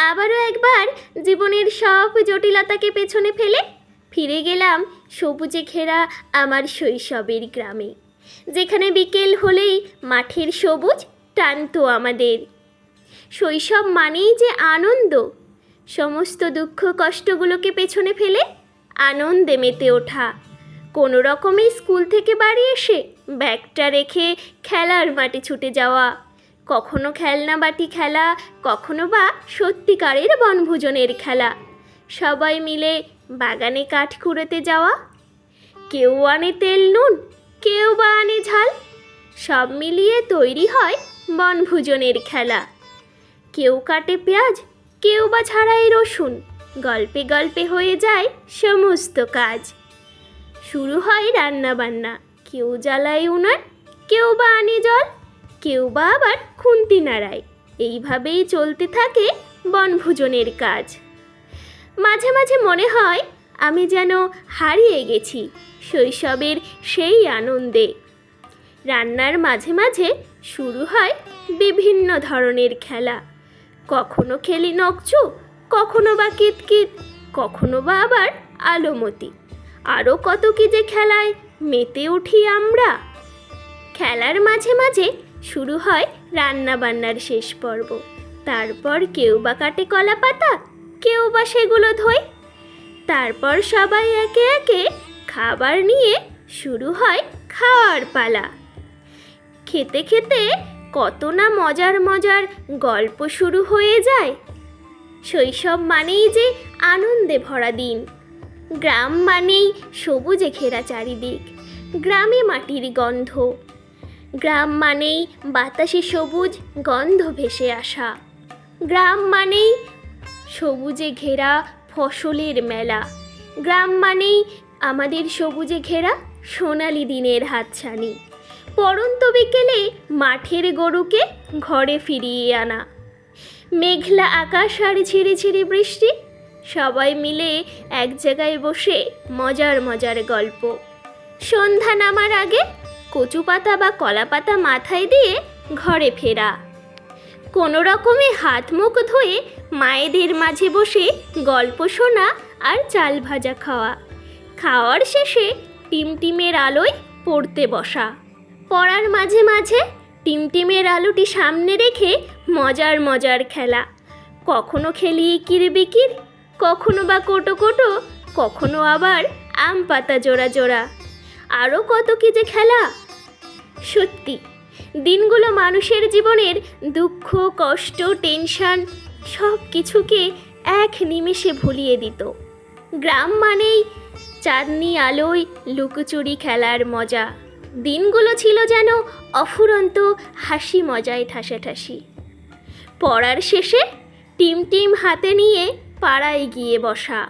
আবারও একবার জীবনের সব জটিলতাকে পেছনে ফেলে ফিরে গেলাম সবুজে ঘেরা আমার শৈশবের গ্রামে, যেখানে বিকেল হলেই মাঠের সবুজ টানতো আমাদের। শৈশব মানেই যে আনন্দ, সমস্ত দুঃখ কষ্টগুলোকে পেছনে ফেলে আনন্দে মেতে ওঠা। কোনো রকমে স্কুল থেকে বাড়ি এসে ব্যাগটা রেখে খেলার মাঠে ছুটে যাওয়া, কখনো খেলনা বাটি খেলা, কখনো বা সত্যিকারের বনভোজনের খেলা। সবাই মিলে বাগানে কাঠ কুড়োতে যাওয়া, কেউ আনে তেল নুন, কেউ বা আনে ঝাল, সব মিলিয়ে তৈরি হয় বনভোজনের খেলা। কেউ কাটে পেঁয়াজ, কেউ বা ছাড়াই রসুন, গল্পে গল্পে হয়ে যায় সমস্ত কাজ। শুরু হয় রান্না বান্না, কেউ জ্বালায় উনান, কেউ বা আনে জল, কেউ বা আবার খুন্তি নাড়ায়। এইভাবেই চলতে থাকে বনভোজনের কাজ। মাঝে মাঝে মনে হয় আমি যেন হারিয়ে গেছি শৈশবের সেই আনন্দে। রান্নার মাঝে মাঝে শুরু হয় বিভিন্ন ধরনের খেলা, কখনো খেলি নকচু, কখনো বা কিতকিত, কখনো বা আবার আলোমতি। আরও কত কি যে খেলায় মেতে উঠি আমরা। খেলার মাঝে মাঝে শুরু হয় রান্না বান্নার শেষ পর্ব। তারপর কেউ বা কাটে কলা পাতা, কেউ বা সেগুলো ধোয়। তারপর সবাই একে একে খাবার নিয়ে শুরু হয় খাওয়ার পালা। খেতে খেতে কত না মজার মজার গল্প শুরু হয়ে যায়। শৈশব মানেই যে আনন্দে ভরা দিন। গ্রাম মানেই সবুজে ঘেরা চারিদিক, গ্রামে মাটির গন্ধ। গ্রাম মানেই বাতাসে সবুজ গন্ধ ভেসে আসা। গ্রাম মানেই সবুজে ঘেরা ফসলের মেলা। গ্রাম মানেই আমাদের সবুজে ঘেরা সোনালি দিনের হাতছানি। পড়ন্ত বিকেলে মাঠের গরুকে ঘরে ফিরিয়ে আনা, মেঘলা আকাশ আর ঝিরি ঝিরি বৃষ্টি, সবাই মিলে এক জায়গায় বসে মজার মজার গল্প। সন্ধ্যা নামার আগে কচু পাতা বা কলা পাতা মাথায় দিয়ে ঘরে ফেরা, কোনো রকমে হাত মুখ ধুয়ে মায়েদের মাঝে বসে গল্প শোনা আর চাল ভাজা খাওয়া। খাওয়ার শেষে টিমটিমের আলোয় পড়তে বসা। পড়ার মাঝে মাঝে টিমটিমের আলোটি সামনে রেখে মজার মজার খেলা, কখনো খেলি ইকির বিকির, কখনো বা কোটো কোটো, কখনো আবার আম পাতা জোড়া জোড়া। আরও কত কি যে খেলা। সত্যি দিনগুলো মানুষের জীবনের দুঃখ কষ্ট টেনশন সব কিছুকে এক নিমেষে ভুলিয়ে দিত। গ্রাম মানেই চাঁদনি আলোয় লুকোচুরি খেলার মজা। দিনগুলো ছিল যেন অফুরন্ত হাসি মজায় ঠাসাঠাসি। পড়ার শেষে টিম টিম হাতে নিয়ে পাড়ায় গিয়ে বসা।